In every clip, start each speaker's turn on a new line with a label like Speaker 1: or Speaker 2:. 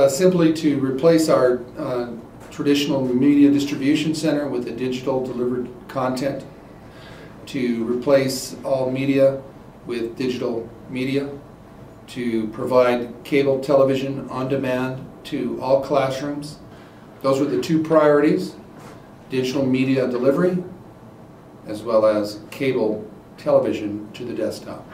Speaker 1: simply to replace our traditional media distribution center with a digital delivered content, to replace all media with digital media, to provide cable television on demand to all classrooms. Those were the two priorities: digital media delivery as well as cable television to the desktop.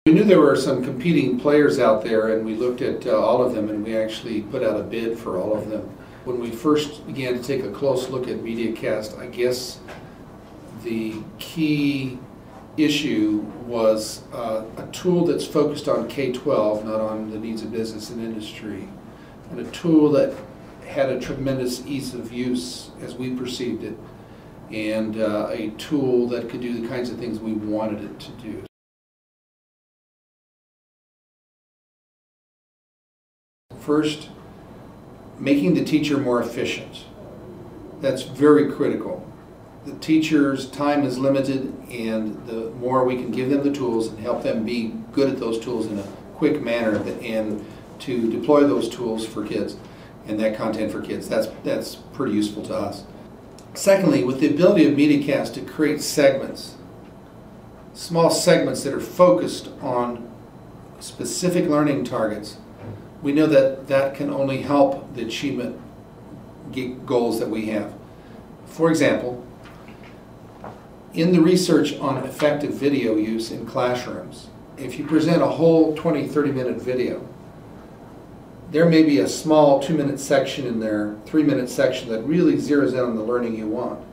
Speaker 1: We knew there were some competing players out there, and we looked at all of them, and we actually put out a bid for all of them. When we first began to take a close look at MediaCAST, I guess the key issue was a tool that's focused on K-12, not on the needs of business and industry, and a tool that had a tremendous ease of use as we perceived it, and a tool that could do the kinds of things we wanted it to do. First, making the teacher more efficient. That's very critical. The teacher's time is limited, and the more we can give them the tools and help them be good at those tools in a quick manner and to deploy those tools for kids and that content for kids, that's pretty useful to us. Secondly, with the ability of MediaCAST to create segments, small segments that are focused on specific learning targets, we know that that can only help the achievement goals that we have. For example, in the research on effective video use in classrooms, if you present a whole 20-30 minute video, there may be a small 2-minute section in there, 3-minute section that really zeroes in on the learning you want.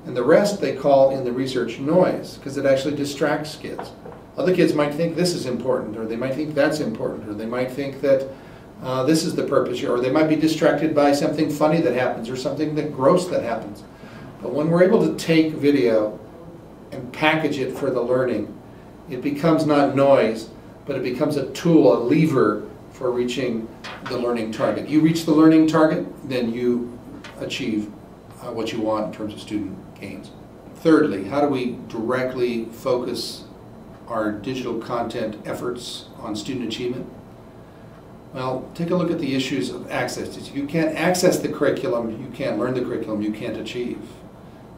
Speaker 1: And the rest they call in the research noise, because it actually distracts kids. Other kids might think this is important, or they might think that's important, or they might think that this is the purpose here, or they might be distracted by something funny that happens or something that gross that happens. But when we're able to take video and package it for the learning, it becomes not noise, but it becomes a tool, a lever for reaching the learning target. You reach the learning target, then you achieve what you want in terms of student gains. Thirdly, how do we directly focus our digital content efforts on student achievement? Well, take a look at the issues of access. If you can't access the curriculum, you can't learn the curriculum, you can't achieve.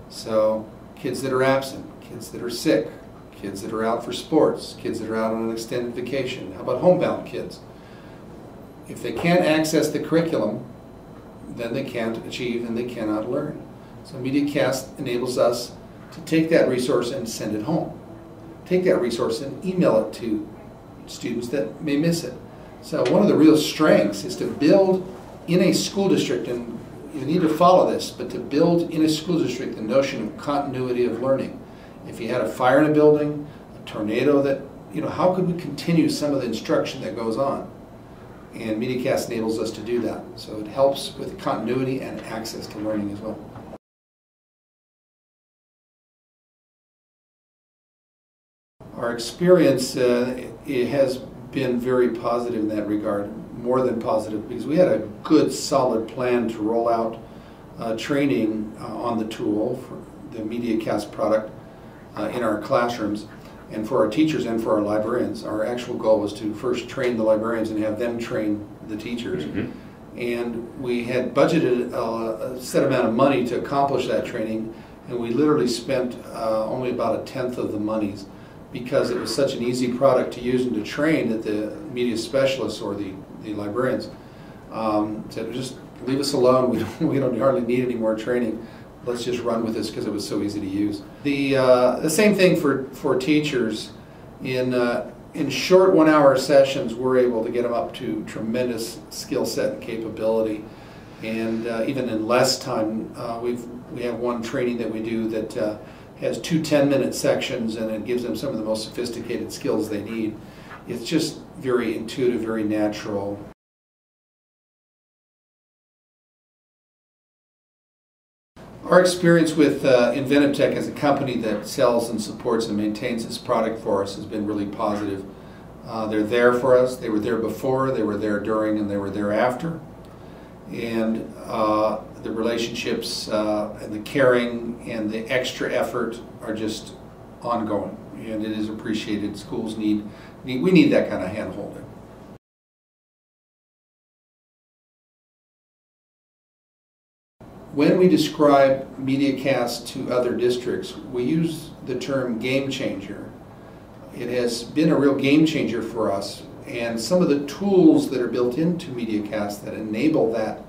Speaker 1: So kids that are absent, kids that are sick, kids that are out for sports, kids that are out on an extended vacation. How about homebound kids? If they can't access the curriculum, then they can't achieve and they cannot learn. So MediaCAST enables us to take that resource and send it home. Take that resource and email it to students that may miss it. So one of the real strengths is to build in a school district, and you need to follow this, but to build in a school district the notion of continuity of learning. If you had a fire in a building, a tornado, that, how could we continue some of the instruction that goes on? And MediaCAST enables us to do that. So it helps with continuity and access to learning as well. Our experience it has been very positive in that regard, more than positive, because we had a good solid plan to roll out training on the tool for the MediaCAST product in our classrooms, and for our teachers and for our librarians. Our actual goal was to first train the librarians and have them train the teachers. And we had budgeted a set amount of money to accomplish that training, and we literally spent only about 1/10 of the monies, because it was such an easy product to use and to train that the media specialists or the librarians said, just leave us alone, we don't hardly need any more training. Let's just run with this, because it was so easy to use. The same thing for teachers. In short 1-hour sessions, we're able to get them up to tremendous skill set and capability. And even in less time, we have one training that we do that has 2 10-minute sections, and it gives them some of the most sophisticated skills they need. It's just very intuitive, very natural. Our experience with Inventive Tech as a company that sells and supports and maintains this product for us has been really positive. They're there for us. They were there before, they were there during, and they were there after. And the relationships and the caring and the extra effort are just ongoing. and it is appreciated. Schools we need that kind of hand-holding. When we describe MediaCAST to other districts, we use the term game changer. It has been a real game changer for us, and some of the tools that are built into MediaCAST that enable that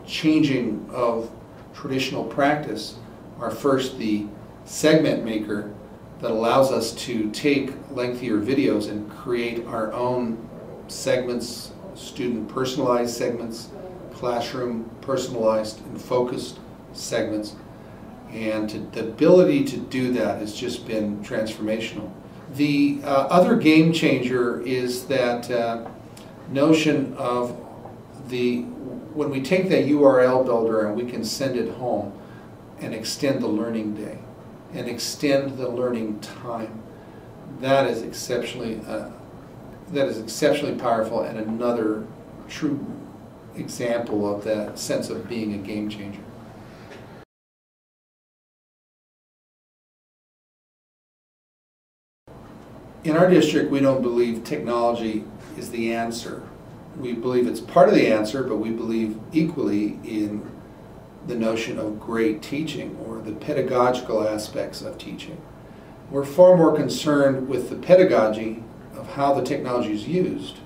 Speaker 1: changing of traditional practice are first the segment maker that allows us to take lengthier videos and create our own segments, student personalized segments, classroom personalized and focused segments, and the ability to do that has just been transformational. The other game changer is that notion of when we take that URL builder and we can send it home and extend the learning day and extend the learning time. That is exceptionally powerful, and another true example of that sense of being a game changer. In our district, we don't believe technology is the answer. We believe it's part of the answer, but we believe equally in the notion of great teaching or the pedagogical aspects of teaching. We're far more concerned with the pedagogy of how the technology is used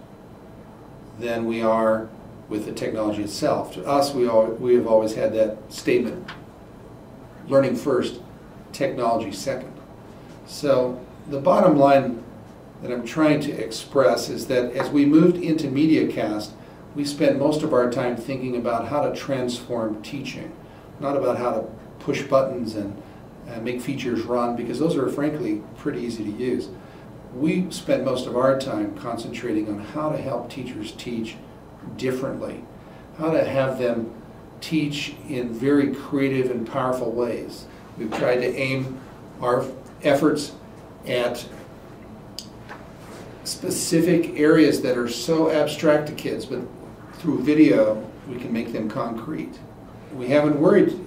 Speaker 1: than we are with the technology itself. To us, we have always had that statement, learning first, technology second. So the bottom line that I'm trying to express is that as we moved into MediaCAST, we spent most of our time thinking about how to transform teaching, not about how to push buttons and make features run, because those are frankly pretty easy to use. We spent most of our time concentrating on how to help teachers teach differently, how to have them teach in very creative and powerful ways. We've tried to aim our efforts at specific areas that are so abstract to kids, but through video we can make them concrete. We haven't worried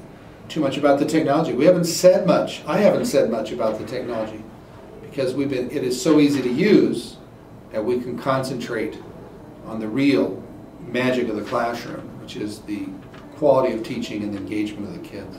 Speaker 1: too much about the technology. We haven't said much. I haven't said much about the technology because it is so easy to use that we can concentrate on the real magic of the classroom, which is the quality of teaching and the engagement of the kids.